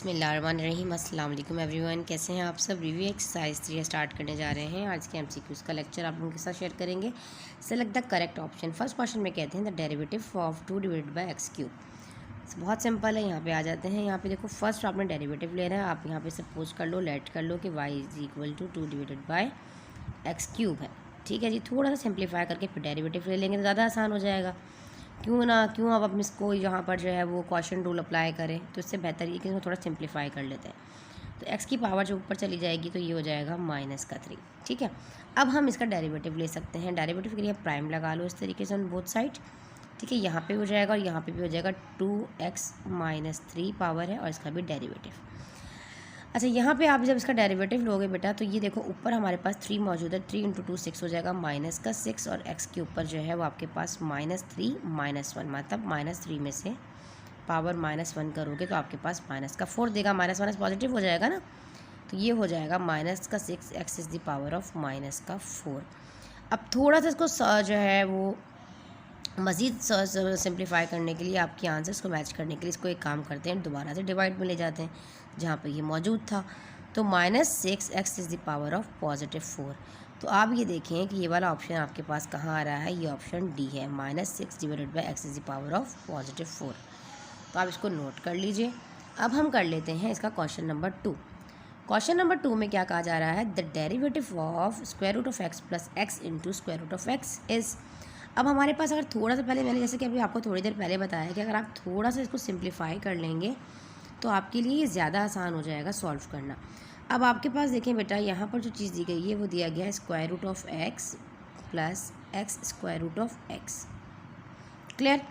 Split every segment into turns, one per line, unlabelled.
बिस्मिल्लाहिर्रहमानिर्रहीम। अस्सलाम वालेकुम एवरीवन, कैसे हैं आप सब। रिव्यू एक्सरसाइज 3 स्टार्ट करने जा रहे हैं। आज के एमसीक्यूज़ का लेक्चर आप लोगों के साथ शेयर करेंगे। Select the correct option. First question में कहते हैं the derivative of 2 divided by x cube. बहुत सिंपल है, यहाँ पे आ जाते हैं। यहाँ पे देखो फर्स्ट आपने डेरिवेटिव ले रहा है। आप यहाँ पे सपोज कर लो, लेट कर लो कि y is equal to 2 divided by x cube है। ठीक है जी, थोड़ा सा सिंप्लीफाई करके फिर डेरिवेटिव ले लेंगे तो ज़्यादा आसान हो जाएगा। क्यों अब हम इसको यहाँ पर जो है वो क्वेश्चन रूल अप्लाई करें, तो इससे बेहतर ये कि इसको थोड़ा सिंप्लीफाई कर लेते हैं। तो x की पावर जो ऊपर चली जाएगी तो ये हो जाएगा -3। ठीक है, अब हम इसका डेरिवेटिव ले सकते हैं। डेरिवेटिव के लिए प्राइम लगा लो इस तरीके से ऑन बोथ साइड। ठीक है, यहाँ पे हो जाएगा और यहाँ पे भी हो जाएगा। 2x - 3 पावर है और इसका भी डेरिवेटिव। अच्छा, यहाँ पे आप जब इसका डेरिवेटिव लोगे बेटा तो ये देखो ऊपर हमारे पास 3 मौजूद है। 3 × 2 6 हो जाएगा, -6 और x के ऊपर जो है वो आपके पास -3 -1, मतलब -3 में से पावर -1 करोगे तो आपके पास -4 देगा। -1 पॉजिटिव हो जाएगा ना, तो ये हो जाएगा -6 x is the power of -4। अब थोड़ा सा इसको जो है वो मज़ीद सिंप्लीफाई करने के लिए, आपके आंसर्स को मैच करने के लिए इसको एक काम करते हैं, दोबारा से डिवाइड में ले जाते हैं जहाँ पे ये मौजूद था। तो -6 x is the power of +4। तो आप ये देखें कि ये वाला ऑप्शन आपके पास कहाँ आ रहा है, ये ऑप्शन डी है। -6 divided by x is the power of +4। तो आप इसको नोट कर लीजिए। अब हम कर लेते हैं इसका क्वेश्चन नंबर 2। क्वेश्चन नंबर 2 में क्या कहा जा रहा है, the derivative of x plus x into x is. अब हमारे पास अगर थोड़ा सा पहले, मैंने जैसे कि अभी आपको थोड़ी देर पहले बताया कि अगर आप थोड़ा सा इसको सिंप्लीफाई कर लेंगे तो आपके लिए ये ज़्यादा आसान हो जाएगा सॉल्व करना। अब आपके पास देखें बेटा, यहाँ पर जो चीज़ दी गई है वो दिया गया है x प्लस x। क्लियर।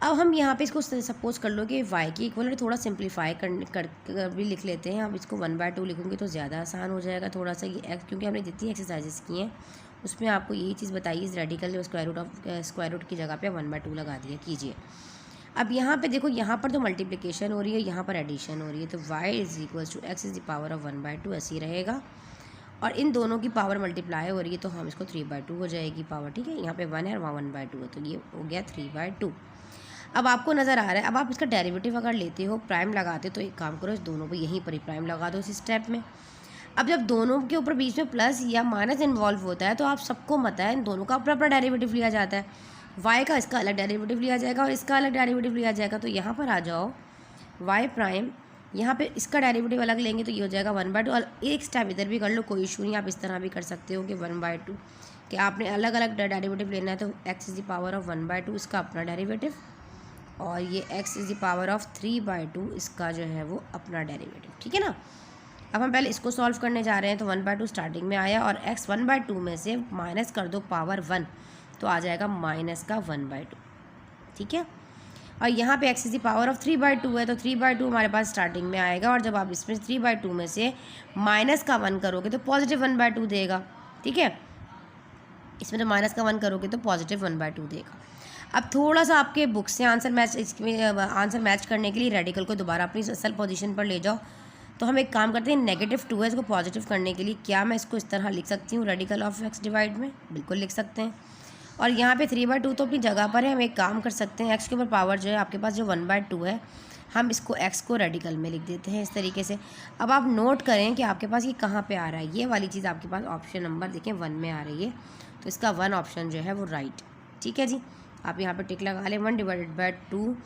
अब हम यहाँ पे इसको सपोज कर लो कि y की इक्वल थोड़ा सिंप्लीफाई कर भी लिख लेते हैं। अब इसको 1/2 लिखूँगी तो ज़्यादा आसान हो जाएगा थोड़ा सा। ये x, क्योंकि हमने जितनी एक्सरसाइजेस की हैं उसमें आपको यही चीज़ बताई, इस रेडिकल स्क्वायर रूट की जगह पे 1/2 लगा दिया कीजिए। अब यहाँ पे देखो, यहाँ पर तो मल्टीप्लिकेशन हो रही है, यहाँ पर एडिशन हो रही है, तो y is equal to x is the power of 1/2 ऐसे ही रहेगा। और इन दोनों की पावर मल्टीप्लाई हो रही है तो हम इसको 3/2 हो जाएगी पावर। ठीक है, यहाँ पे 1 है और वहाँ 1/2 है, तो ये हो गया 3/2। अब आपको नज़र आ रहा है, अब आप इसका डेरिवेटिव अगर लेते हो, प्राइम लगाते, तो एक काम करो, इस दोनों पर यहीं पर ही प्राइम लगा दो इस स्टेप में। अब जब दोनों के ऊपर बीच में प्लस या माइनस इन्वॉल्व होता है तो आप सबको पता है इन दोनों का अपना अपना डेरिवेटिव लिया जाता है। y का इसका अलग डेरिवेटिव लिया जाएगा और इसका अलग डेरिवेटिव लिया जाएगा। तो यहाँ पर आ जाओ, y प्राइम, यहाँ पे इसका डेरिवेटिव अलग लेंगे तो ये हो जाएगा 1/2। और एक स्टेप इधर भी कर लो, कोई इशू नहीं। आप इस तरह भी कर सकते हो कि 1/2 कि आपने अलग अलग डेरिवेटिव लेना है, तो x is the power of 1/2 इसका अपना डेरिवेटिव, और ये x is the power of 3/2 इसका जो है वो अपना डेरिवेटिव। ठीक है ना। अब हम पहले इसको सॉल्व करने जा रहे हैं। तो 1/2 स्टार्टिंग में आया और x 1/2 में से माइनस कर दो पावर 1 तो आ जाएगा -1/2। ठीक है, और यहाँ पे x is the power of 3/2 है, तो 3/2 हमारे पास स्टार्टिंग में आएगा। और जब आप इसमें 3/2 में से -1 करोगे तो +1/2 देगा। ठीक है, इसमें तो -1 करोगे तो +1/2 देगा। अब थोड़ा सा आपके बुक से आंसर मैच करने के लिए रेडिकल को दोबारा अपनी असल पोजीशन पर ले जाओ। तो हम एक काम करते हैं, -2 है, इसको पॉजिटिव करने के लिए क्या मैं इसको इस तरह लिख सकती हूँ, रेडिकल ऑफ x डिवाइड में, बिल्कुल लिख सकते हैं। और यहाँ पे 3/2 तो अपनी जगह पर है। हम एक काम कर सकते हैं, x के ऊपर पावर जो है आपके पास जो 1/2 है, हम इसको x को रेडिकल में लिख देते हैं इस तरीके से। अब आप नोट करें कि आपके पास ये कहाँ पे आ रहा है, ये वाली चीज़ आपके पास ऑप्शन नंबर देखें 1 में आ रही है, तो इसका 1 ऑप्शन जो है वो राइट। ठीक है जी, आप यहाँ पर टिक लगा लें। 1/2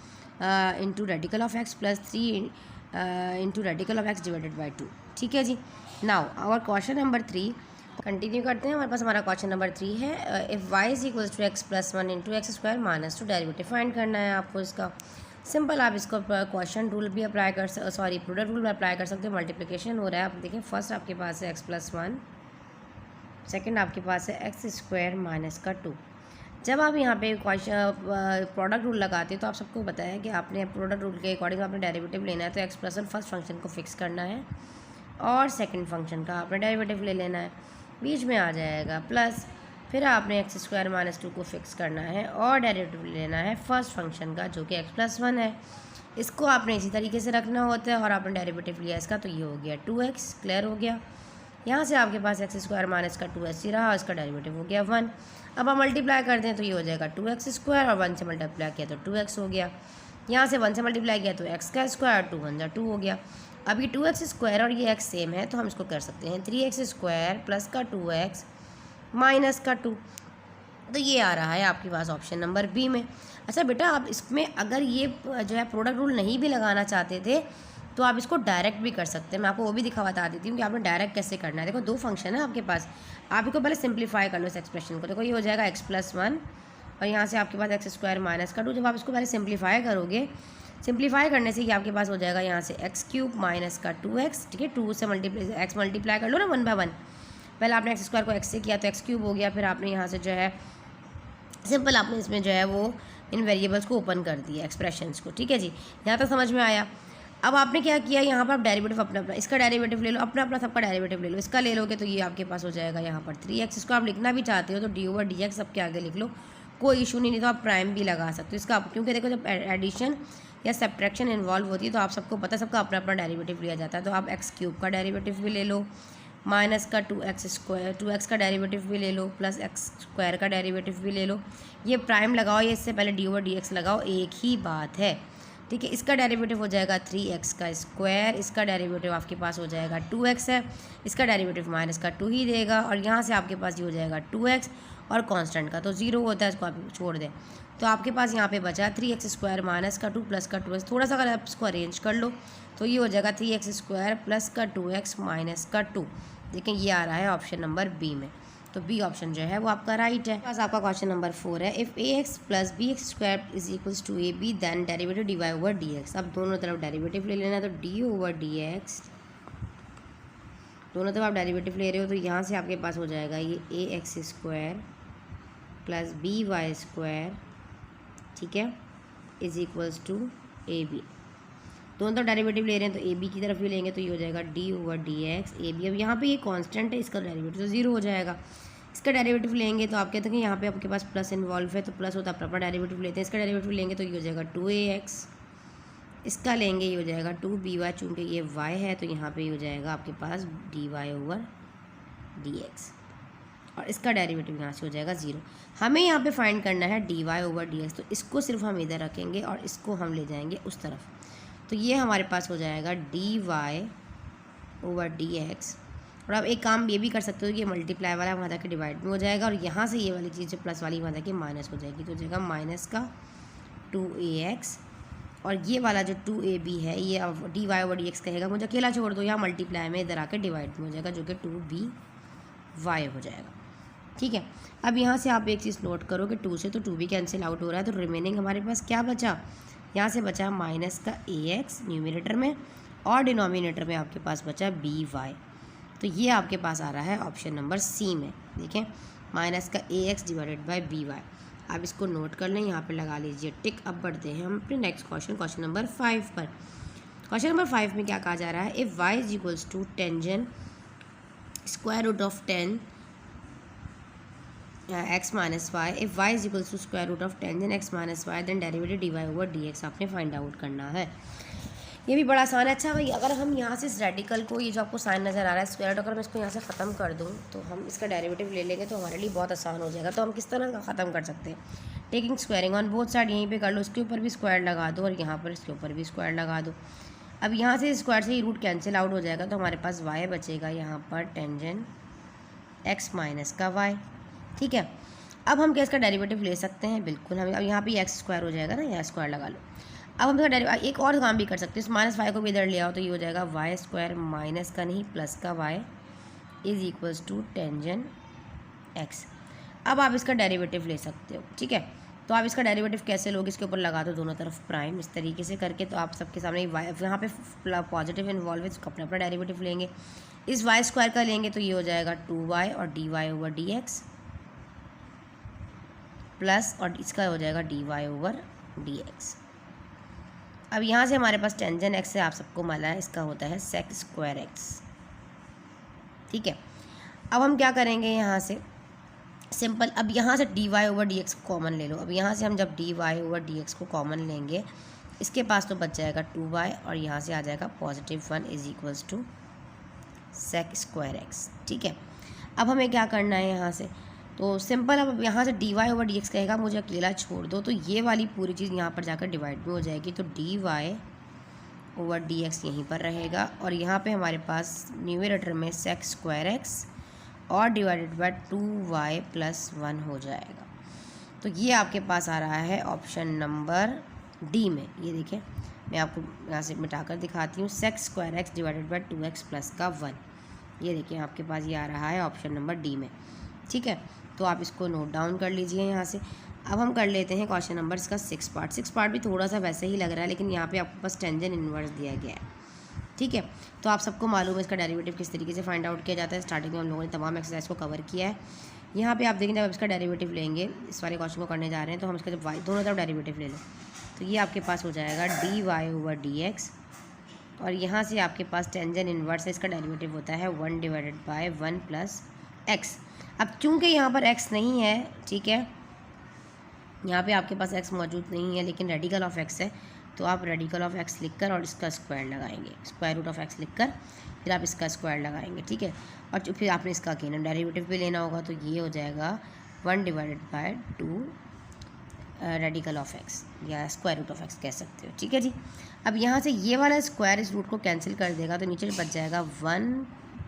into radical of x plus 3 into radical of x divided by 2। ठीक है जी। Now our question number 3 continue करते हैं। हमारे पास हमारा क्वेश्चन नंबर 3 है, if y is equal to x plus 1 into x square -2 derivative find करना है आपको इसका। सिंपल, आप इसको क्वेश्चन रूल भी अप्लाई कर प्रोडक्ट रूल भी अप्लाई कर सकते हो। मल्टीप्लिकेशन हो रहा है, आप देखें फर्स्ट आपके पास है x प्लस 1, सेकेंड आपके पास है x स्क्वायर -2। जब आप यहाँ पे प्रोडक्ट रूल लगाते हैं तो आप सबको बताया कि आपने प्रोडक्ट रूल के अकॉर्डिंग आपने डेरिवेटिव लेना है। तो x प्लस 1 फर्स्ट फंक्शन को फिक्स करना है और सेकंड फंक्शन का आपने डेरिवेटिव ले लेना है, बीच में आ जाएगा प्लस, फिर आपने x स्क्वायर -2 को फिक्स करना है और डेरिवेटिव लेना है फर्स्ट फंक्शन का जो कि x प्लस 1 है। इसको आपने इसी तरीके से रखना होता है और आपने डेरिवेटिव लिया इसका, तो ये हो गया 2x। क्लियर हो गया। यहाँ से आपके पास x स्क्वायर -2 ही रहा और इसका डेरिवेटिव हो गया 1। अब आप मल्टीप्लाई कर दें तो ये हो जाएगा 2x स्क्वायर और 1 से मल्टीप्लाई किया तो 2x हो गया। यहाँ से 1 से मल्टीप्लाई किया तो एक्स का स्क्वायर, 2 1 जा 2 हो गया। अब ये 2x स्क्वायर और ये x सेम है तो हम इसको कर सकते हैं 3x स्क्वायर प्लस का 2x माइनस का 2। तो ये आ रहा है आपके पास ऑप्शन नंबर बी में। अच्छा बेटा, आप इसमें अगर ये जो है प्रोडक्ट रूल नहीं भी लगाना चाहते थे तो आप इसको डायरेक्ट भी कर सकते हैं। मैं आपको वो भी बता देती हूँ कि आपने डायरेक्ट कैसे करना है। देखो 2 फंक्शन है आपके पास, आप इसको पहले सिंप्लीफाई कर लो इस एक्सप्रेशन को। देखो ये हो जाएगा x+1 और यहाँ से आपके पास x स्क्वायर माइनस का 2। जब आप इसको पहले सिंप्लीफाई करोगे, सिंप्लीफाई करने से ये आपके पास हो जाएगा यहाँ से x³ माइनस का 2x। ठीक है, 2 से x मल्टीप्लाई कर लो ना 1 बाय 1। पहले आपने x स्क्वायर को x से किया तो x³ हो गया, फिर आपने यहाँ से जो है सिंपल आपने इसमें जो है वो इन वेरिएबल्स को ओपन कर दिया एक्सप्रेशंस को। ठीक है जी, यहाँ तक समझ में आया। अब आपने क्या किया, यहाँ पर आप डेरिवेटिव अपना अपना, इसका डेरिवेटिव ले लो, अपना अपना सबका डेरिवेटिव ले लो। इसका ले लोगे तो ये आपके पास हो जाएगा यहाँ पर 3x। इसको आप लिखना भी चाहते हो तो d/dx सबके आगे लिख लो, कोई इशू नहीं तो आप प्राइम भी लगा सकते हो इसका। क्योंकि देखो जब एडिशन या सब्ट्रैक्शन इन्वॉल्व होती है तो आप सबको पता, सबका अपना अपना डेरिवेटिव लिया जाता है। तो आप x³ का डेरिवेटिव भी ले लो, माइनस का 2x स्क्वायर, 2x का डेरिवेटिव भी ले लो, प्लस x स्क्वायर का डेरिवेटिव भी ले लो। ये प्राइम लगाओ, ये इससे पहले d/dx लगाओ, एक ही बात है। ठीक है, इसका डेरिवेटिव हो जाएगा 3x का स्क्वायर, इसका डेरिवेटिव आपके पास हो जाएगा 2x है, इसका डेरिवेटिव माइनस का 2 ही देगा। और यहाँ से आपके पास ये हो जाएगा 2x और कांस्टेंट का तो 0 होता है, इसको आप छोड़ दें तो आपके पास यहाँ पे बचा 3x स्क्वायर माइनस का 2 प्लस का 2x। थोड़ा सा अगर आप इसको अरेंज कर लो तो ये हो जाएगा 3x स्क्वायर प्लस का 2x माइनस का 2। लेकिन ये आ रहा है ऑप्शन नंबर बी में, तो बी ऑप्शन जो है वो आपका राइट है। बस आपका क्वेश्चन नंबर 4 है, if ax plus bx square is equals to ab then derivative dy/dx। अब दोनों तरफ डेरिवेटिव ले लेना, तो d/dx, दोनों तरफ आप डेरिवेटिव ले रहे हो तो यहाँ से आपके पास हो जाएगा ये ax square plus by square, ठीक है, इज इक्वल्स टू ab। दोनों तरफ डेरिवेटिव ले रहे हैं तो ए बी की तरफ भी लेंगे तो ये हो जाएगा d/dx ab। अब यहाँ पे ये कांस्टेंट है, इसका डेरिवेटिव तो 0 हो जाएगा। इसका डेरिवेटिव लेंगे तो आप कहते हैं कि यहाँ पे आपके पास प्लस इन्वॉल्व है तो प्लस होता है, अपना डेरिवेटिव लेते हैं। इसका डेरिवेटिव लेंगे तो ये हो जाएगा 2ax, इसका लेंगे ये हो जाएगा 2by, चूँकि ये y है तो यहाँ पर हो जाएगा आपके पास dy/dx और इसका डेरिवेटिव यहाँ से हो जाएगा 0। हमें यहाँ पे फाइंड करना है dy/dx, तो इसको सिर्फ हम इधर रखेंगे और इसको हम ले जाएंगे उस तरफ। तो ये हमारे पास हो जाएगा dy/dx। और आप एक काम ये भी कर सकते हो कि ये मल्टीप्लाई वाला वहाँ जाके डिवाइड में हो जाएगा और यहाँ से ये वाली चीज़ जो प्लस वाली वहाँ जाके माइनस हो जाएगी, तो हो जाएगा माइनस का 2ax और ये वाला जो 2ab है ये अब dy/dx कहेगा मुझे अकेला छोड़ दो, यहाँ मल्टीप्लाई में इधर आके डिवाइड में हो जाएगा जो कि 2by हो जाएगा। ठीक है, अब यहाँ से आप एक चीज़ नोट करो कि 2 से तो 2 भी कैंसिल आउट हो रहा है, तो रिमेनिंग हमारे पास क्या बचा, यहाँ से बचा माइनस का ax न्यूमिनेटर में और डिनोमिनेटर में आपके पास बचा by। तो ये आपके पास आ रहा है ऑप्शन नंबर सी में। देखें, माइनस का ax डिवाइडेड बाय by। आप इसको नोट कर लें, यहाँ पे लगा लीजिए टिक। अब बढ़ते हैं हम अपने नेक्स्ट क्वेश्चन नंबर 5 पर। क्वेश्चन नंबर 5 में क्या कहा जा रहा है, if y is equals to tangent square root of 10 x minus y, if y is equals to square root of tangent x minus y then derivative dy/dx आपने find out करना है। ये भी बड़ा आसान है। अच्छा भाई, अगर हम यहाँ से इस रेडिकल को, ये जो आपको साइन नज़र आ रहा है स्क्वायर रूट, अगर मैं इसको यहाँ से ख़त्म कर दूँ तो हम इसका डेरिवेटिव ले लेंगे तो हमारे लिए बहुत आसान हो जाएगा। तो हम किस तरह का ख़त्म कर सकते हैं, taking squaring on both side, यहीं पे कर लो, इसके ऊपर भी स्क्वायर लगा दो और यहाँ पर इसके ऊपर भी स्क्वायर लगा दो। अब यहाँ से स्क्वायर से ये रूट कैंसिल आउट हो जाएगा तो हमारे पास y बचेगा यहाँ पर टेंजेंट x माइनस का y। ठीक है, अब हम क्या इसका डेरिवेटिव ले सकते हैं, बिल्कुल। हम अब यहाँ पे x स्क्वायर हो जाएगा ना, यहाँ स्क्वायर लगा लो। अब हम इसका एक और काम भी कर सकते हैं, इस माइनस वाई को भी इधर ले आओ तो ये हो जाएगा y स्क्वायर माइनस का नहीं प्लस का y is equals to tangent x। अब आप इसका डेरिवेटिव ले सकते हो। ठीक है, तो आप इसका डेरिवेटिव कैसे लोगे, इसके ऊपर लगा दो दोनों तरफ प्राइम, इस तरीके से करके तो आप सबके सामने यहाँ पे पॉजिटिव इन्वॉल्व है, अपना अपना डेरिवेटिव लेंगे। इस y स्क्वायर का लेंगे तो ये हो जाएगा 2y और dy/dx प्लस और इसका हो जाएगा dy/dx। अब यहाँ से हमारे पास टेंजेंट x से आप सबको मिला है, इसका होता है sec स्क्वायर x। ठीक है, अब हम क्या करेंगे, यहाँ से सिंपल, अब यहाँ से dy/dx को कॉमन ले लो। अब यहाँ से हम जब dy/dx को कॉमन लेंगे, इसके पास तो बच जाएगा 2y और यहाँ से आ जाएगा +1 is equals to sec square x। ठीक है, अब हमें क्या करना है, यहाँ से तो सिंपल अब यहाँ से dy ओवर dx कहेगा मुझे अकेला छोड़ दो, तो ये वाली पूरी चीज़ यहाँ पर जाकर डिवाइड भी हो जाएगी, तो dy ओवर dx यहीं पर रहेगा और यहाँ पे हमारे पास न्यूमरेटर में sec स्क्वायर x और डिवाइडेड बाय 2y + 1 हो जाएगा। तो ये आपके पास आ रहा है ऑप्शन नंबर डी में। ये देखिए मैं आपको यहाँ से मिटाकर दिखाती हूँ, sec square x divided by 2x + का 1। ये देखिए आपके पास ये आ रहा है ऑप्शन नंबर डी में। ठीक है, तो आप इसको नोट डाउन कर लीजिए यहाँ से। अब हम कर लेते हैं क्वेश्चन नंबर इसका 6 पार्ट भी थोड़ा सा वैसे ही लग रहा है, लेकिन यहाँ पे आपके पास टेंजेंट इन्वर्स दिया गया है। ठीक है, तो आप सबको मालूम है इसका डेरिवेटिव किस तरीके से फाइंड आउट किया जाता है। स्टार्टिंग में हम लोगों ने तमाम एक्सरसाइज को कवर किया है। यहाँ पे आप देखेंगे जब इसका डेरिवेटिव लेंगे, इस वाले क्वेश्चन को करने जा रहे हैं, तो हम इसका जब y दोनों तरफ डेरिवेटिव ले लें तो ये आपके पास हो जाएगा dy ओवर dx और यहाँ से आपके पास टेंजेंट इन्वर्स है, इसका डेरिवेटिव होता है 1 डिवाइडेड बाय 1 + x। अब चूँकि यहाँ पर x नहीं है, ठीक है, यहाँ पे आपके पास x मौजूद नहीं है लेकिन रेडिकल ऑफ x है, तो आप रेडिकल ऑफ x लिखकर और इसका स्क्वायर लगाएंगे, स्क्वायर रूट ऑफ x लिखकर फिर आप इसका स्क्वायर लगाएंगे। ठीक है, और फिर आपने इसका अकेले डेरिवेटिव भी लेना होगा, तो ये हो जाएगा 1 divided by 2 radical of x या स्क्वायर रूट ऑफ x कह सकते हो। ठीक है जी, अब यहाँ से ये वाला स्क्वायर इस रूट को कैंसिल कर देगा, तो नीचे बच जाएगा 1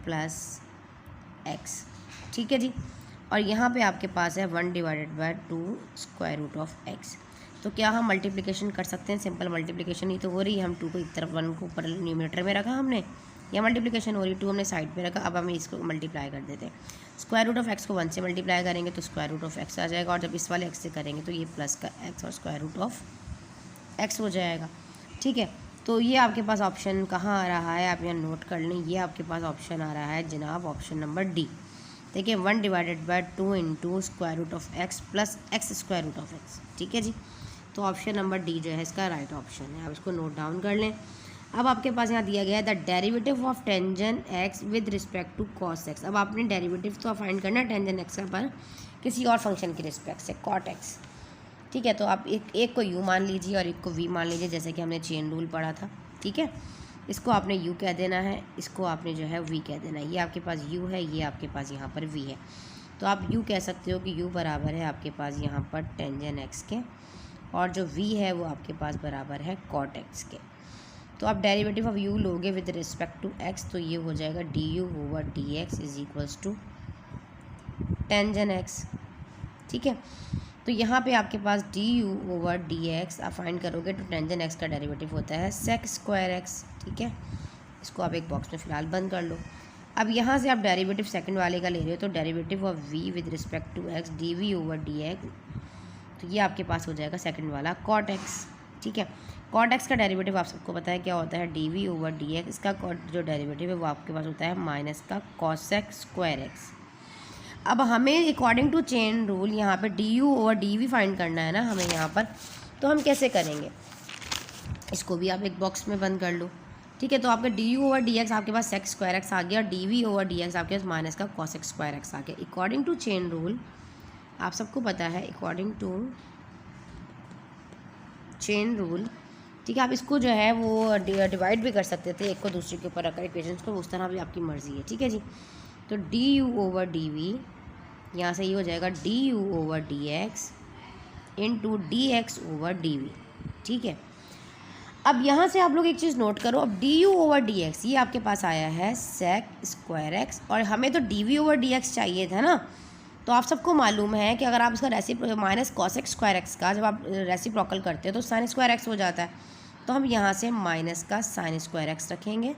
+ x। ठीक है जी, और यहाँ पे आपके पास है 1 divided by 2 square root of x। तो क्या हम मल्टीप्लिकेशन कर सकते हैं? सिंपल मल्टीप्लिकेशन ही तो हो रही है। हम 2 को एक तरफ 1 को ऊपर न्यूमरेटर में रखा हमने, या मल्टीप्लिकेशन हो रही है, 2 हमने साइड पे रखा। अब हम इसको मल्टीप्लाई कर देते हैं। स्क्वायर रूट ऑफ x को 1 से मल्टीप्लाई करेंगे तो स्क्वायर रूट ऑफ x आ जाएगा, और जब इस वाले x से करेंगे तो ये प्लस का x और स्क्वायर रूट ऑफ x हो जाएगा। ठीक है, तो ये आपके पास ऑप्शन कहाँ आ रहा है, आप यहाँ नोट कर लें। ये आपके पास ऑप्शन आ रहा है जनाब ऑप्शन नंबर डी। देखिए 1 divided by 2 × square root of x + x square root of x। ठीक है जी, तो ऑप्शन नंबर डी जो है इसका राइट ऑप्शन है। आप इसको नोट डाउन कर लें। अब आपके पास यहाँ दिया गया है the derivative of tangent x with respect to cos x। अब आपने डेरिवेटिव तो फाइंड करना है टेंजेंट x का पर किसी और फंक्शन की रिस्पेक्ट से, cot x। ठीक है, तो आप एक को u मान लीजिए और एक को v मान लीजिए, जैसे कि हमने चेन रूल पढ़ा था। ठीक है, इसको आपने u कह देना है, इसको आपने जो है v कह देना है। ये आपके पास u है, ये आपके पास यहाँ पर v है, तो आप u कह सकते हो कि u बराबर है आपके पास यहाँ पर टेंजेंट x के, और जो v है वो आपके पास बराबर है cot x के। तो आप डेरिवेटिव ऑफ u लोगे विद रिस्पेक्ट टू x, तो ये हो जाएगा du over dx = tangent x। ठीक है, तो यहाँ पे आपके पास du ओवर dx आप फाइंड करोगे तो टेंजेंट x का डेरिवेटिव होता है sec स्क्वायर x। ठीक है, इसको आप एक बॉक्स में फ़िलहाल बंद कर लो। अब यहाँ से आप डेरिवेटिव सेकंड वाले का ले रहे हो, तो derivative of v with respect to x dv over dx, तो ये आपके पास हो जाएगा सेकंड वाला cot x। ठीक है, cot x का डेरिवेटिव आप सबको पता है क्या होता है, dv ओवर dx। इसका जो डेरिवेटिव है वो आपके पास होता है माइनस का cosec स्क्वायर x। अब हमें अकॉर्डिंग टू चेन रूल यहाँ पे du ओवर dv फाइंड करना है ना हमें यहाँ पर, तो हम कैसे करेंगे, इसको भी आप एक बॉक्स में बंद कर लो। ठीक है, तो आपका du ओवर dx आपके पास sec स्क्वायर x आ गया, और dv ओवर dx आपके पास माइनस का cosec स्क्वायर x आ गया। अकॉर्डिंग टू चेन रूल आप सबको पता है, अकॉर्डिंग टू चेन रूल, ठीक है, आप इसको जो है वो डिवाइड भी कर सकते थे एक को दूसरे के ऊपर रखकर इक्वेशंस को, उस तरह भी आपकी मर्ज़ी है। ठीक है जी, तो du ओवर dv यहाँ से ये हो जाएगा du over dx into dx over dv। ठीक है, अब यहाँ से आप लोग एक चीज़ नोट करो, अब du ओवर dx ये आपके पास आया है sec स्क्वायर x, और हमें तो dv ओवर dx चाहिए था ना। तो आप सबको मालूम है कि अगर आप इसका माइनस cosec स्क्वायर x का जब आप रेसिप्रोकल करते हो तो sin स्क्वायर x हो जाता है, तो हम यहाँ से माइनस का sin स्क्वायर x रखेंगे,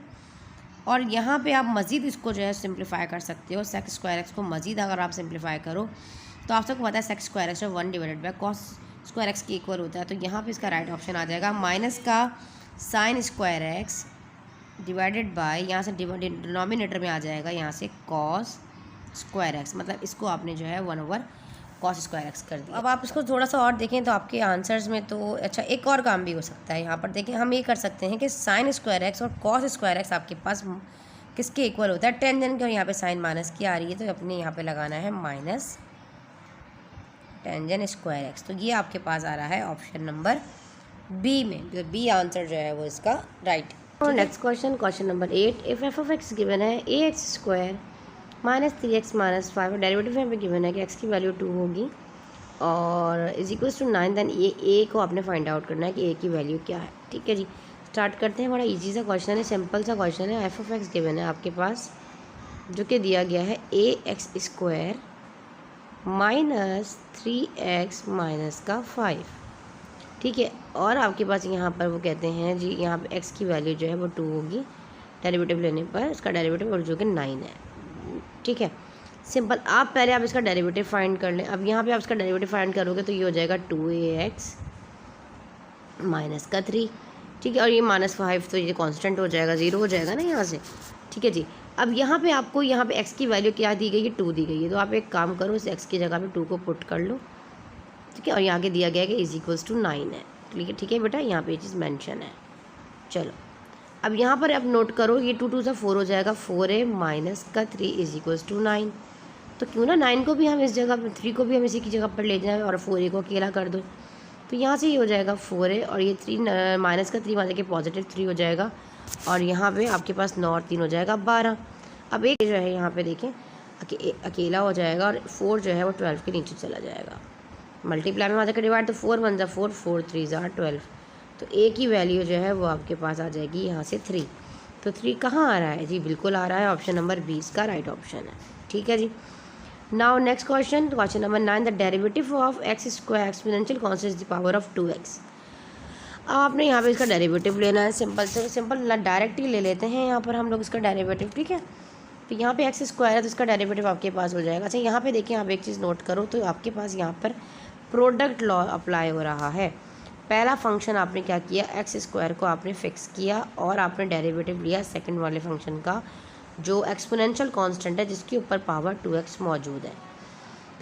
और यहाँ पे आप मज़ीद इसको जो है सिंप्लीफाई कर सकते हो। sec स्क्वायर x को मज़ीद अगर आप सिंप्लीफाई करो तो आप सबको पता है sec square x 1 divided bye cos square x के इक्वल होता है, तो यहाँ पे इसका राइट ऑप्शन आ जाएगा माइनस का sin square x divided by, यहाँ से डिनोमिनेटर में आ जाएगा यहाँ से cos स्क्वायर x, मतलब इसको आपने जो है 1 ओवर cos स्क्वायर x कर दिया। अब आप इसको थोड़ा सा और देखें तो आपके आंसर्स में तो अच्छा एक और काम भी हो सकता है। यहाँ पर देखें हम ये कर सकते हैं कि sin स्क्वायर x और cos स्क्वायर x आपके पास किसके इक्वल होता है, टेंजेंट के, और यहाँ पे साइन माइनस की आ रही है तो अपने यहाँ पे लगाना है माइनस टेंजेंट स्क्वायर x। तो ये आपके पास आ रहा है ऑप्शन नंबर बी में, जो बी आंसर जो है वो इसका राइट। और next question, question number 8, if f of x given है ax स्क्वायर -3x-5 डेरिवेटिव यहाँ पे गिवन है कि x की वैल्यू 2 होगी और इज इक्वल्स टू 9। देन ये a को आपने फाइंड आउट करना है कि a की वैल्यू क्या है। ठीक है जी, स्टार्ट करते हैं। बड़ा इजी सा क्वेश्चन है, सिंपल सा क्वेश्चन है। f ऑफ x गिवन है आपके पास, जो कि दिया गया है ax² -3x-5। ठीक है, और आपके पास यहाँ पर वो कहते हैं जी, यहाँ पे x की वैल्यू जो है वो 2 होगी डेरिवेटिव लेने पर, इसका डेरिवेटिव और जो कि 9 है। ठीक है, सिंपल। आप पहले आप इसका डेरिवेटिव फाइंड कर लें। अब यहाँ पे आप इसका डेरिवेटिव फाइंड करोगे तो ये हो जाएगा 2ax -3। ठीक है, और ये -5 तो ये कांस्टेंट हो जाएगा, 0 हो जाएगा ना यहाँ से। ठीक है जी, अब यहाँ पे आपको यहाँ पे x की वैल्यू क्या दी गई है, 2 दी गई है। तो आप एक काम करो, इस x की जगह पे 2 को पुट कर लो। ठीक है, और यहाँ के दिया गया है कि इज इक्वल्स टू 9 है। ठीक है बेटा, यहाँ पे ये चीज़ मेंशन है। चलो, अब यहाँ पर आप नोट करो, ये 2 2 से 4 हो जाएगा, 4a-3 इज इक्वल्स टू 9। तो क्यों ना 9 को भी हम इस जगह पर, 3 को भी हम इसी की जगह पर ले जाएं और 4a को अकेला कर दो। तो यहाँ से ये हो जाएगा 4a और ये 3 -3 वहाँ जाके +3 हो जाएगा और यहाँ पे आपके पास 9 और 3 हो जाएगा 12। अब एक जो है यहाँ पे देखें अकेला हो जाएगा और 4 जो है वो 12 के नीचे चला जाएगा। मल्टीप्लाई में वहाँ जाकर डिवाइड, तो 4 1 ज़ा 4, 4 3 ज़ा 12। तो a की वैल्यू जो है वो आपके पास आ जाएगी यहाँ से 3। तो 3 कहाँ आ रहा है जी, बिल्कुल आ रहा है ऑप्शन नंबर 20 का राइट ऑप्शन है। ठीक है जी, now next question, question number 9, the derivative of x² exponential constant is the power of 2x। अब आपने यहाँ पे इसका डेरिवेटिव लेना है। सिंपल से सिंपल डायरेक्ट ही ले लेते हैं यहाँ पर हम लोग इसका डेरिवेटिव। ठीक है, तो यहाँ पे x² है तो इसका डेरिवेटिव आपके पास हो जाएगा। अच्छा, यहाँ पे देखिए, आप एक चीज़ नोट करो, तो आपके पास यहाँ पर प्रोडक्ट लॉ अप्लाई हो रहा है। पहला फंक्शन आपने क्या किया, x² को आपने फिक्स किया और आपने डेरिवेटिव लिया सेकंड वाले फंक्शन का, जो एक्सपोनेंशियल कांस्टेंट है जिसके ऊपर पावर 2x मौजूद है।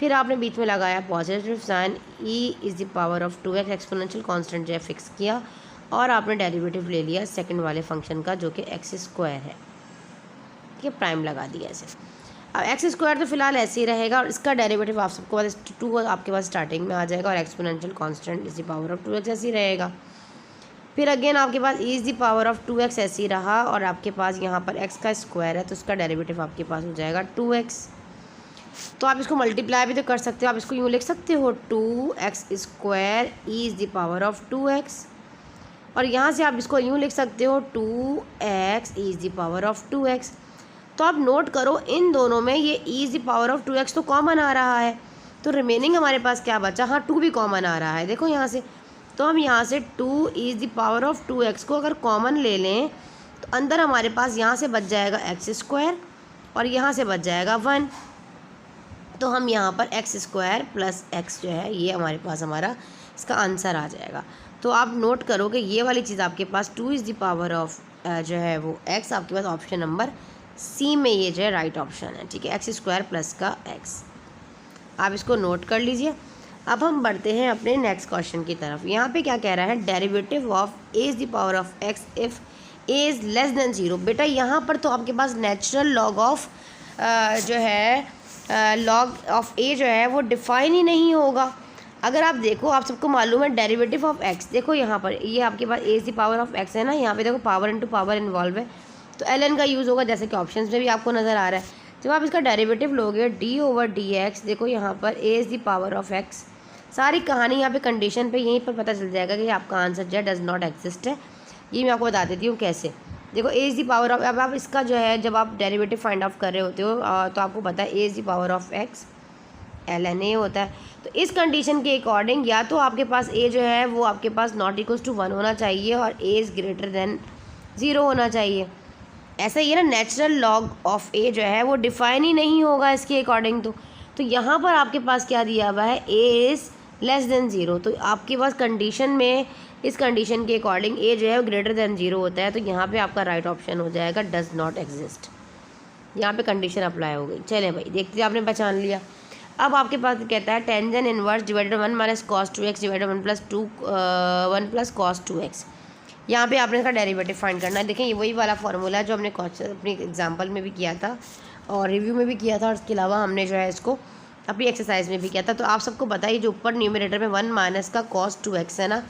फिर आपने बीच में लगाया positive sign, e is the power of 2x, exponential constant जो है फिक्स किया और आपने डेरिवेटिव ले लिया सेकंड वाले फंक्शन का, जो कि x² है। ठीक है, प्राइम लगा दिया ऐसे। अब x² तो फिलहाल ऐसे ही रहेगा और इसका डेरिवेटिव आप सबको पास 2 आपके पास स्टार्टिंग में आ जाएगा और exponential constant is the power of 2x ऐसे ही रहेगा। फिर अगेन आपके पास e is the power of 2x ऐसे ही रहा और आपके पास यहाँ पर x का स्क्वायर है तो उसका डेरिवेटिव आपके पास हो जाएगा 2x। तो आप इसको मल्टीप्लाई भी तो कर सकते हो, आप इसको यूँ लिख सकते हो 2x² e is the power of 2x, और यहाँ से आप इसको यूँ लिख सकते हो 2x e is the power of 2x। तो आप नोट करो, इन दोनों में ये e is the power of 2x तो कॉमन आ रहा है, तो रिमेनिंग हमारे पास क्या बचा, हाँ 2 भी कॉमन आ रहा है। देखो यहाँ से, तो हम यहाँ से 2 is the power of 2x को अगर कॉमन ले लें तो अंदर हमारे पास यहाँ से बच जाएगा x² और यहाँ से बच जाएगा 1। तो हम यहाँ पर x² + x जो है ये हमारे पास हमारा इसका आंसर आ जाएगा। तो आप नोट करो कि ये वाली चीज़ आपके पास 2 इज़ द पावर ऑफ जो है वो x आपके पास ऑप्शन नंबर सी में ये जो है राइट ऑप्शन है। ठीक है, x² + का x, आप इसको नोट कर लीजिए। अब हम बढ़ते हैं अपने नेक्स्ट क्वेश्चन की तरफ। यहाँ पे क्या कह रहा है, derivative of a is the power of x if a is less than 0। बेटा यहाँ पर तो आपके पास नेचुरल लॉग ऑफ जो है लॉग ऑफ a जो है वो डिफाइन ही नहीं होगा। अगर आप देखो, आप सबको मालूम है डेरिवेटिव ऑफ x, देखो यहाँ पर ये आपके पास a is the power of x है ना, यहाँ पे देखो पावर इंटू पावर इन्वॉल्व है तो ln का यूज़ होगा, जैसे कि ऑप्शंस में भी आपको नज़र आ रहा है। जब आप इसका डेरिवेटिव लोगे d/dx, देखो यहाँ पर a is the power of x, सारी कहानी यहाँ पे कंडीशन पे यहीं पर पता चल जाएगा कि आपका आंसर जो है डज़ नॉट एग्जिस्ट है। ये मैं आपको बता देती हूँ कैसे। देखो a is the power of, अब आप इसका जो है जब आप डेरिवेटिव फाइंड आउट कर रहे होते हो तो आपको पता है a is the power of x ln a होता है। तो इस कंडीशन के अकॉर्डिंग या तो आपके पास a जो है वो आपके पास नॉट इक्वल्स टू 1 होना चाहिए और a इज़ ग्रेटर देन 0 होना चाहिए। ऐसा ही है ना, नेचुरल लॉग ऑफ a जो है वो डिफाइन ही नहीं होगा इसके अकॉर्डिंग। तो यहाँ पर आपके पास क्या दिया हुआ है, a इज़ लेस देन 0। तो आपके पास कंडीशन में, इस कंडीशन के अकॉर्डिंग a जो है वो ग्रेटर देन 0 होता है। तो यहाँ पे आपका राइट ऑप्शन हो जाएगा डज़ नॉट एग्जिस्ट। यहाँ पे कंडीशन अप्लाई हो गई। चलें भाई, देखते आपने पहचान लिया। अब आपके पास कहता है tangent inverse divided 1 - cos 2x divided 1 + cos 2x। यहाँ पे आपने इसका डेरिवेटिव फाइंड करना है। देखें, ये वही वाला फार्मूला है जो हमने अपनी एग्जांपल में भी किया था और रिव्यू में भी किया था, और इसके अलावा हमने जो है इसको अपनी एक्सरसाइज में भी किया था। तो आप सबको बताइए, जो ऊपर न्यूमरेटर में 1 - cos 2x है ना,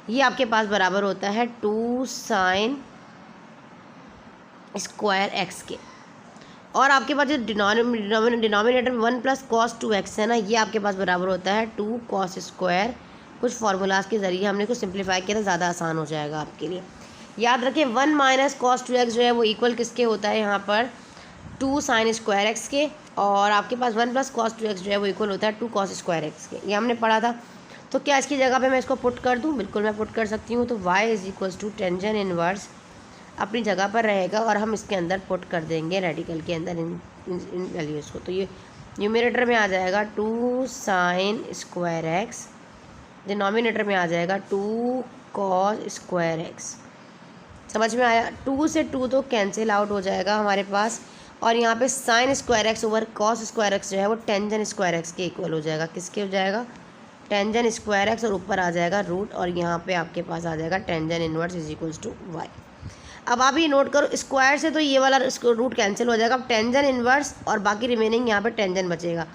ये आपके पास बराबर होता है 2 sin² x के, और आपके पास जो डिनोमिनेटर में 1 प्लस कॉस 2x है ना, ये आपके पास बराबर होता है 2 कॉस स्क्वायर। कुछ फार्मूलाज के ज़रिए हमने इसको सिंप्लीफाई किया तो ज़्यादा आसान हो जाएगा आपके लिए। याद रखें 1 माइनस कॉस 2x जो है वो इक्वल किसके होता है यहाँ पर 2 साइन स्क्वायर एक्स के, और आपके पास 1 प्लस कॉस 2x जो है वो इक्वल होता है 2 कॉस स्क्वायर एक्स के। ये हमने पढ़ा था। तो क्या इसकी जगह पे मैं इसको पुट कर दूँ? बिल्कुल मैं पुट कर सकती हूँ। तो y is equals to tangent inverse अपनी जगह पर रहेगा और हम इसके अंदर पुट कर देंगे रेडिकल के अंदर इन वैल्यूज़ को। तो ये न्यूमरेटर में आ जाएगा 2 साइन स्क्वायर एक्स, डिनोमिनेटर में आ जाएगा 2 कॉस स्क्वायर एक्स। समझ में आया? 2 से 2 तो कैंसिल आउट हो जाएगा हमारे पास, और यहाँ पे sine square x over cos square x जो है वो टेंजन स्क्वायर एक्स के इक्वल हो जाएगा। किसके हो जाएगा? टेंजन स्क्वायर एक्स, और ऊपर आ जाएगा रूट, और यहाँ पे आपके पास आ जाएगा tangent inverse is equals to y. अब आप ये नोट करो, स्क्वायर से तो ये वाला रूट कैंसिल हो जाएगा। अब टेंजन इनवर्स और बाकी रिमेनिंग यहाँ पे टेंजन बचेगा।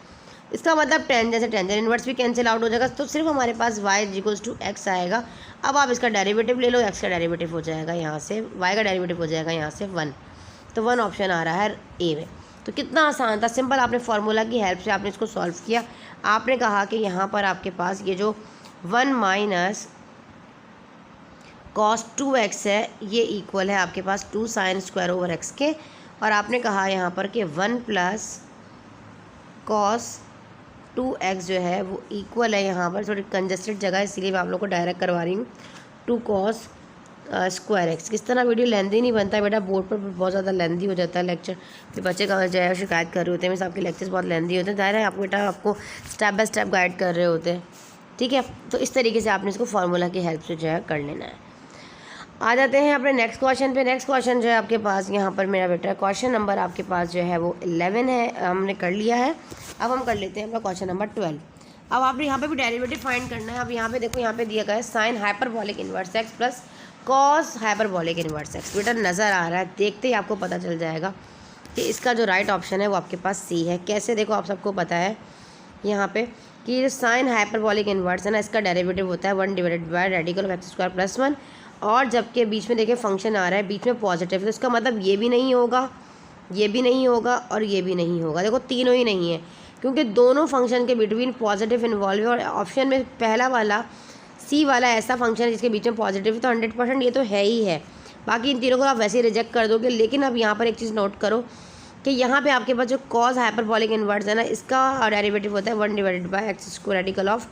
इसका मतलब टेंजन से टेंजन इनवर्स भी कैंसिल आउट हो जाएगा, तो सिर्फ हमारे पास y is equals to x आएगा। अब आप इसका डेरिवेटिव ले लो, x का डेरिवेटिव हो जाएगा यहाँ से, y का डेरिवेटिव हो जाएगा यहाँ से 1। तो 1 ऑप्शन आ रहा है ए में। तो कितना आसान था, सिंपल। आपने फार्मूला की हेल्प से आपने इसको सॉल्व किया। आपने कहा कि यहाँ पर आपके पास ये जो 1 माइनस कॉस 2x है ये इक्वल है आपके पास 2 साइन स्क्वायर ओवर एक्स के, और आपने कहा यहाँ पर कि 1 प्लस कॉस 2x जो है वो इक्वल है, यहाँ पर थोड़ी कंजस्टेड जगह है इसीलिए मैं आप लोग को डायरेक्ट करवा रही हूँ, 2 कॉस स्क्वायर एक्स। किस तरह वीडियो लेंदी नहीं बनता है बेटा, बोर्ड पर बहुत ज़्यादा लेंदी हो जाता है लेक्चर, फिर बच्चे कहाँ जाए शिकायत कर रहे होते हैं, आपके लेक्चर्स बहुत लेंदी होते हैं। दायरा है आपको बेटा, आपको स्टेप बाय स्टेप गाइड कर रहे होते हैं, ठीक है। तो इस तरीके से आपने इसको फार्मूला की हेल्प से जो है कर लेना है। आ जाते हैं अपने नेक्स्ट क्वेश्चन पे। नेक्स्ट क्वेश्चन जो है आपके पास यहाँ पर मेरा बेटा क्वेश्चन नंबर आपके पास जो है वो 11 है, हमने कर लिया है। अब हम कर लेते हैं अपना क्वेश्चन नंबर 12। अब आपने यहाँ पे भी डेरिवेटिव फाइंड करना है। अब यहाँ पे देखो, यहाँ पे दिया गया है sign hyperbolic inverse x plus cos hyperbolic inverse x. बेटा नज़र आ रहा है, देखते ही आपको पता चल जाएगा कि इसका जो राइट ऑप्शन है वो आपके पास सी है। कैसे? देखो, आप सबको पता है यहाँ पे कि जो साइन हाइपरबॉलिक इन्वर्स है ना, इसका डेरिवेटिव होता है 1 divided bye radical of x square plus 1, और जबकि बीच में देखिए फंक्शन आ रहा है, बीच में पॉजिटिव, तो इसका मतलब ये भी नहीं होगा, ये भी नहीं होगा, और ये भी नहीं होगा। देखो तीनों ही नहीं है, क्योंकि दोनों फंक्शन के बिटवीन पॉजिटिव इन्वॉल्व है, और ऑप्शन में पहला वाला सी वाला ऐसा फंक्शन है जिसके बीच में पॉजिटिव है, तो 100% ये तो है ही है। बाकी इन तीनों को आप वैसे ही रिजेक्ट कर दोगे। लेकिन अब यहाँ पर एक चीज़ नोट करो कि यहाँ पे आपके पास जो कॉस हाइपरबॉलिक इन्वर्स है ना, इसका डेरिवेटिव होता है 1 divided by x square radical of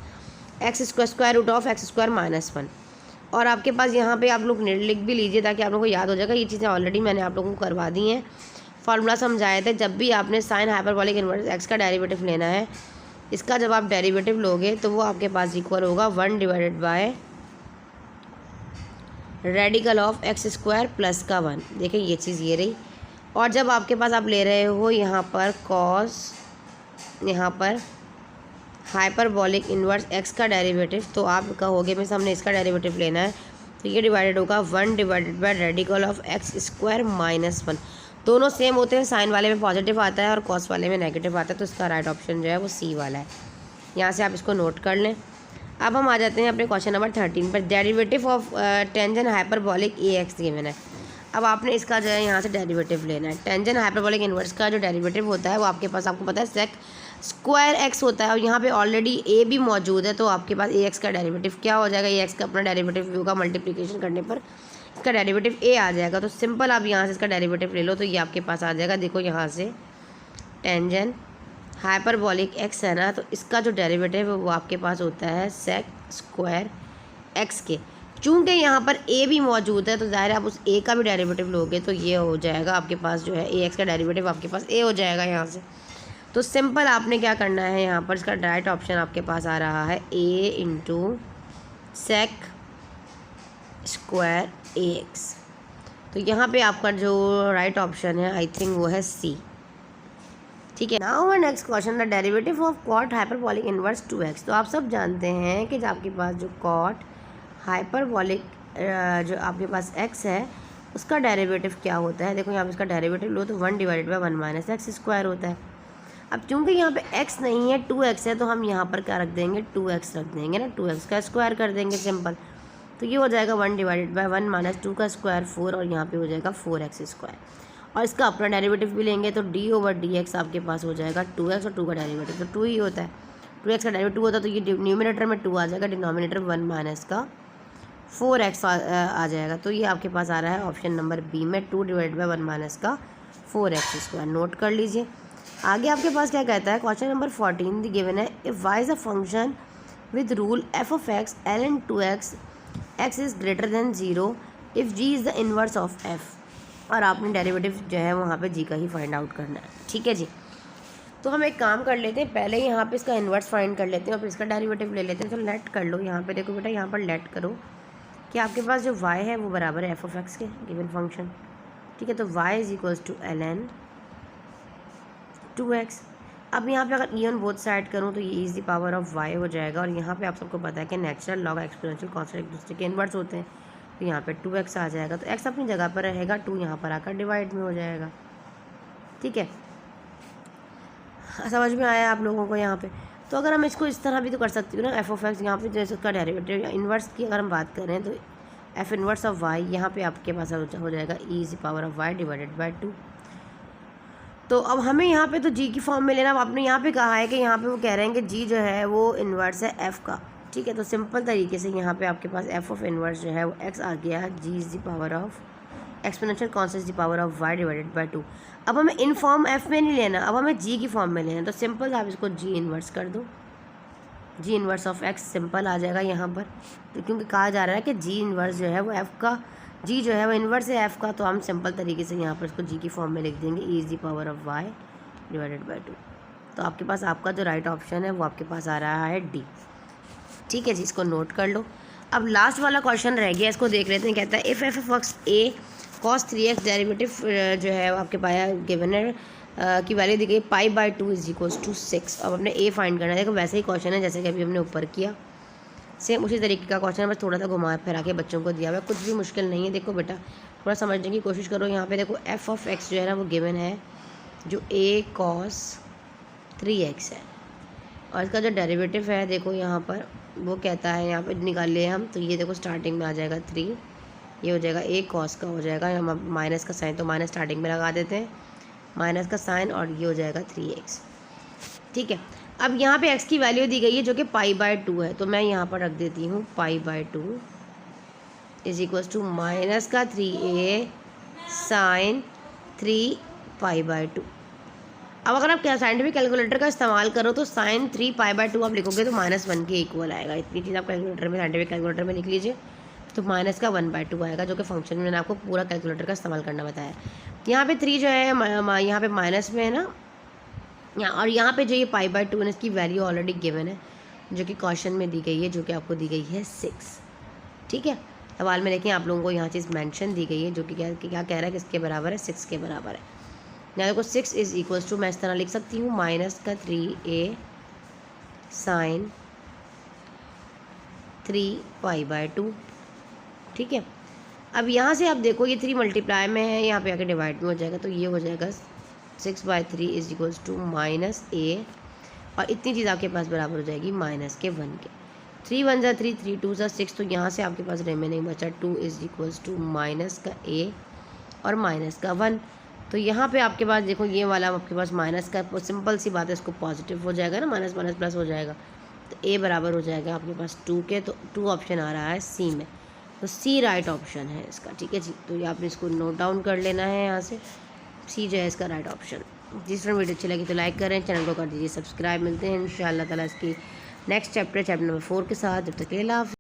x square root of x square minus 1। और आपके पास यहाँ पे आप लोग लिख भी लीजिए ताकि आप लोगों को याद हो जाएगा। ये चीज़ें ऑलरेडी मैंने आप लोगों को करवा दी हैं, फार्मूला समझाए थे। जब भी आपने साइन हाइपरबॉलिक इन्वर्स एक्स का डेरिवेटिव लेना है, इसका जब आप डेरिवेटिव लोगे तो वो आपके पास इक्वल होगा 1 divided bye radical of x square plus का 1। देखिए ये चीज़ ये रही। और जब आपके पास आप ले रहे हो यहाँ पर कॉस, यहाँ पर हाइपरबॉलिक इन्वर्स एक्स का डेरिवेटिव, तो आप कहोगे मिस हमने इसका डेरिवेटिव लेना है, तो ये डिवाइडेड होगा 1 divided bye radical of x square minus 1। दोनों सेम होते हैं, साइन वाले में पॉजिटिव आता है और कॉस वाले में नेगेटिव आता है, तो इसका राइट ऑप्शन जो है वो सी वाला है। यहाँ से आप इसको नोट कर लें। अब हम आ जाते हैं अपने क्वेश्चन नंबर 13 पर। Derivative of tangent hyperbolic A x given है। अब आपने इसका जो है यहाँ से डेरिवेटिव लेना है। टेंजन हाइपरबॉलिक इन्वर्स का जो डेरिवेटिव होता है वो आपके पास, आपको पता है, सेक स्क्वायर एक्स होता है, और यहाँ पे ऑलरेडी ए भी मौजूद है, तो आपके पास ए एक्स का डेरिवेटिव क्या हो जाएगा? ए एक्स का अपना डेरिवेटिव होगा, मल्टीप्लिकेशन करने पर इसका डेरिवेटिव ए आ जाएगा। तो सिंपल आप यहाँ से इसका डेरिवेटिव ले लो, तो ये आपके पास आ जाएगा। देखो यहाँ से टेंजन हाइपरबॉलिक एक्स है ना, तो इसका जो डेरिवेटिव है वो आपके पास होता है सेक स्क्वायर एक्स के। चूँकि यहाँ पर ए भी मौजूद है, तो ज़ाहिर है आप उस ए का भी डेरिवेटिव लोगे, तो ये हो जाएगा आपके पास जो है ए एक्स का डेरिवेटिव आपके पास ए हो जाएगा यहाँ से। तो सिंपल आपने क्या करना है, यहाँ पर इसका राइट ऑप्शन आपके पास आ रहा है ए इंटू सेक स्क्वायर ए एक्स। तो यहाँ पे आपका जो राइट ऑप्शन है आई थिंक वो है सी, ठीक है। Now next question, the derivative of cot hyperbolic inverse 2x। तो आप सब जानते हैं कि जो आपके पास जो कॉट हाइपरबॉलिक जो आपके पास x है उसका डेरिवेटिव क्या होता है। देखो यहाँ पे इसका डेरिवेटिव लो तो 1 divided bye 1 minus x square होता है। अब चूँकि यहाँ पे x नहीं है, 2x है, तो हम यहाँ पर क्या रख देंगे, 2x रख देंगे ना, 2x का स्क्वायर कर देंगे सिंपल। तो ये हो जाएगा 1 डिवाइडेड बाय 1 माइनस 2 का स्क्वायर 4, और यहाँ पे हो जाएगा 4x स्क्वायर। और इसका अपना डेरिवेटिव भी लेंगे तो डी ओवर डी एक्स आपके पास हो जाएगा 2x और 2 का डेरिवेटिव तो 2 ही होता है। 2x का डेरिवेटिव होता है तो ये न्यूमिनेटर में 2 आ जाएगा, डिनोमिनेटर 1 माइनस का 4x आ जाएगा। तो ये आपके पास आ रहा है ऑप्शन नंबर बी में 2 डिवाइड बाई 1 माइनस का 4x स्क्वायर। नोट कर लीजिए। आगे आपके पास क्या कहता है, क्वेश्चन नंबर 14 गिवन है, if y is a function with rule f of x ln 2x x is greater than 0 if g is the inverse of f। और आपने डेरिवेटिव जो है वहाँ पे g का ही फाइंड आउट करना है। ठीक है जी, तो हम एक काम कर लेते हैं, पहले यहाँ पे इसका इन्वर्स फाइंड कर लेते हैं और फिर इसका डेरिवेटिव ले लेते हैं। तो लेट कर लो, यहाँ पे देखो बेटा, यहाँ पर लेट करो कि आपके पास जो y है वो बराबर है f of x के गिवन फंक्शन। ठीक है, तो y is equals to ln 2x। अब यहाँ पे अगर ई ऑन बोथ साइड करूँ तो ये is the power of y हो जाएगा। और यहाँ पे आप सबको पता है कि नेचुरल लॉग एक्सपोनेंशियल कांस्टेंट एक दूसरे के इन्वर्स होते हैं, तो यहाँ पे 2x आ जाएगा। तो x अपनी जगह पर रहेगा, 2 यहाँ पर आकर डिवाइड में हो जाएगा। ठीक है, समझ में आया आप लोगों को यहाँ पे। तो अगर हम इसको इस तरह भी तो कर सकते हो ना, एफ ऑफ एक्स यहाँ पे जैसे उसका डेरिवेटिव इन्वर्स की अगर हम बात करें तो एफ इन्वर्स ऑफ वाई यहाँ पे आपके पास हो जाएगा e is power of y divided by 2। तो अब हमें यहाँ पे तो जी की फॉर्म में लेना। आपने यहाँ पे कहा है कि यहाँ पे वो कह रहे हैं कि जी जो है वो इन्वर्स है एफ़ का। ठीक है, तो सिंपल तरीके से यहाँ पे आपके पास एफ ऑफ इन्वर्स जो है वो एक्स आ गया, g is the power of exponential constant the power of y divided by 2। अब हमें इन फॉर्म एफ में नहीं लेना, अब हमें जी की फॉर्म में लेना। तो सिंपल आप इसको जी इन्वर्स कर दो, जी इन्वर्स ऑफ एक्स सिंपल आ जाएगा यहाँ पर। तो क्योंकि कहा जा रहा है कि जी इन्वर्स जो है वो एफ़ का, जी जो है वो इन्वर्स है एफ़ का, तो हम सिंपल तरीके से यहाँ पर इसको जी की फॉर्म में लिख देंगे, e is the power of y divided by 2। तो आपके पास आपका जो राइट ऑप्शन है वो आपके पास आ रहा है डी। ठीक है जी, इसको नोट कर लो। अब लास्ट वाला क्वेश्चन रह गया, इसको देख लेते हैं। कहता है if F of x A cos 3x derivative जो है आपके पाया गिवन है की वैल्यू दी गई pi by 2 is equals to 6। अब हमने ए फाइंड करना है। देखो वैसे ही क्वेश्चन है जैसे कि अभी हमने ऊपर किया, सेम उसी तरीके का क्वेश्चन है, बस थोड़ा सा घुमा फिरा के बच्चों को दिया हुआ है, कुछ भी मुश्किल नहीं है। देखो बेटा थोड़ा समझने की कोशिश करो। यहाँ पे देखो एफ ऑफ एक्स जो है ना वो गिवन है जो a cos 3x है, और इसका जो डेरिवेटिव है देखो यहाँ पर वो कहता है, यहाँ पर निकाल लिए हम, तो ये देखो स्टार्टिंग में आ जाएगा 3, ये हो जाएगा a cos का हो जाएगा, हम माइनस का साइन तो माइनस स्टार्टिंग में लगा देते हैं, माइनस का साइन, और ये हो जाएगा 3x। ठीक है, अब यहाँ पे x की वैल्यू दी गई है जो कि पाई बाय 2 है, तो मैं यहाँ पर रख देती हूँ pi by 2 is equals to minus का 3a साइन 3 पाई बाय 2। अब अगर आप साइंटिफिक कैलकुलेटर का इस्तेमाल करो तो साइन 3 पाई बाय 2 आप लिखोगे तो -1 के इक्वल आएगा। इतनी चीज़ आप कैलकुलेटर में, साइंटिफिक कैलकुलेटर में लिख लीजिए, तो माइनस का 1/2 आएगा, जो कि फंक्शन में मैंने आपको पूरा कैलकुलेटर का इस्तेमाल करना बताया। यहाँ पे 3 जो है यहाँ पे माइनस में है ना, और यहाँ पे जो ये पाई बाय 2 है इसकी वैल्यू ऑलरेडी गिवन है जो कि क्वेश्चन में दी गई है, जो कि आपको दी गई है 6। ठीक है, सवाल में देखें आप लोगों को यहाँ चीज़ मेंशन दी गई है जो कि क्या कह रहा है, किसके बराबर है, 6 के बराबर है। यहाँ देखो 6 इज इक्वल्स टू, मैं इस तरह लिख सकती हूँ माइनस का 3a साइन 3 पाई बाय 2। ठीक है, अब यहाँ से आप देखो ये 3 मल्टीप्लाई में है, यहाँ पे आके डिवाइड में हो जाएगा, तो ये हो जाएगा 6/3 is equals to minus a, और इतनी चीज़ आपके पास बराबर हो जाएगी माइनस के 1 के। 3 1 जा 3, 3 2 जा 6, तो यहाँ से आपके पास रिमेनिंग बचा 2 इज इक्वल्स टू माइनस का a और माइनस का 1। तो यहाँ पे आपके पास देखो ये वाला आपके पास माइनस का, सिंपल सी बात है, इसको पॉजिटिव हो जाएगा ना, माइनस माइनस प्लस हो जाएगा, तो a बराबर हो जाएगा आपके पास 2 के। तो 2 ऑप्शन आ रहा है सी में, तो सी राइट ऑप्शन है इसका। ठीक है जी, तो ये आपने इसको नोट डाउन कर लेना है, यहाँ से सी जो है इसका राइट ऑप्शन। जिस तरह वीडियो अच्छी लगी तो लाइक करें, चैनल को कर दीजिए सब्सक्राइब। मिलते हैं इंशाअल्लाह ताला इसकी नेक्स्ट चैप्टर नंबर 4 के साथ। जब तक के लिए